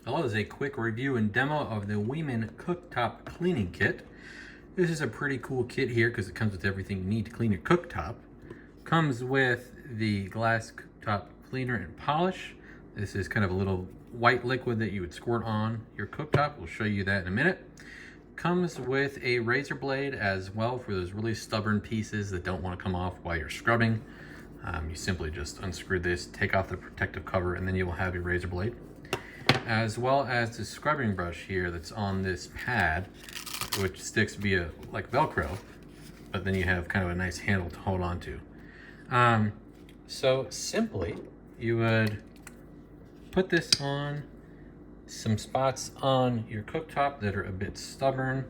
Hello, this is a quick review and demo of the Weiman Cook Top Cleaning Kit. This is a pretty cool kit here because it comes with everything you need to clean your cooktop. Comes with the glass cooktop cleaner and polish. This is kind of a little white liquid that you would squirt on your cooktop. We'll show you that in a minute. Comes with a razor blade as well for those really stubborn pieces that don't want to come off while you're scrubbing. You simply just unscrew this, take off the protective cover, and then you will have your razor blade. As well as the scrubbing brush here that's on this pad, which sticks via like Velcro, but then you have kind of a nice handle to hold on to. So simply, you would put this on some spots on your cooktop that are a bit stubborn.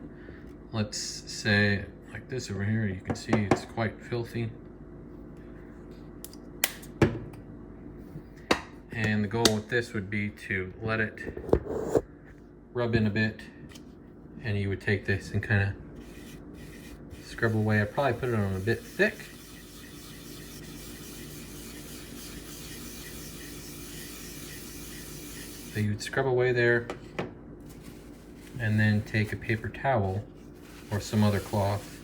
Let's say like this over here, you can see it's quite filthy. And the goal with this would be to let it rub in a bit, and you would take this and kind of scrub away. I probably put it on a bit thick. So you would scrub away there, and then take a paper towel or some other cloth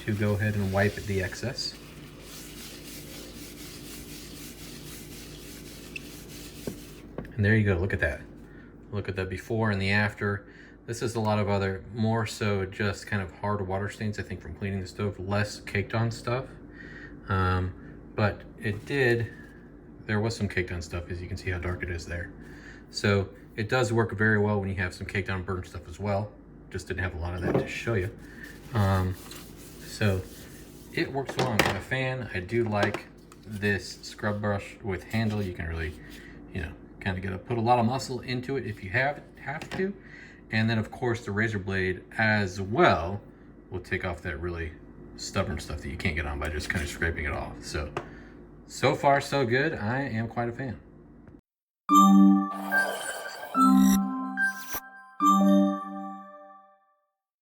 to go ahead and wipe the excess. And there you go, look at that. Look at the before and the after. This is a lot of other, more so just kind of hard water stains, I think, from cleaning the stove, less caked on stuff. But there was some caked on stuff, as you can see how dark it is there. So it does work very well when you have some caked on burnt stuff as well. Just didn't have a lot of that to show you. So it works well. I'm a fan. I do like this scrub brush with handle. You can really, kind of put a lot of muscle into it if you have to. And then of course the razor blade as well will take off that really stubborn stuff that you can't get on by just kind of scraping it off. So far so good. I am quite a fan.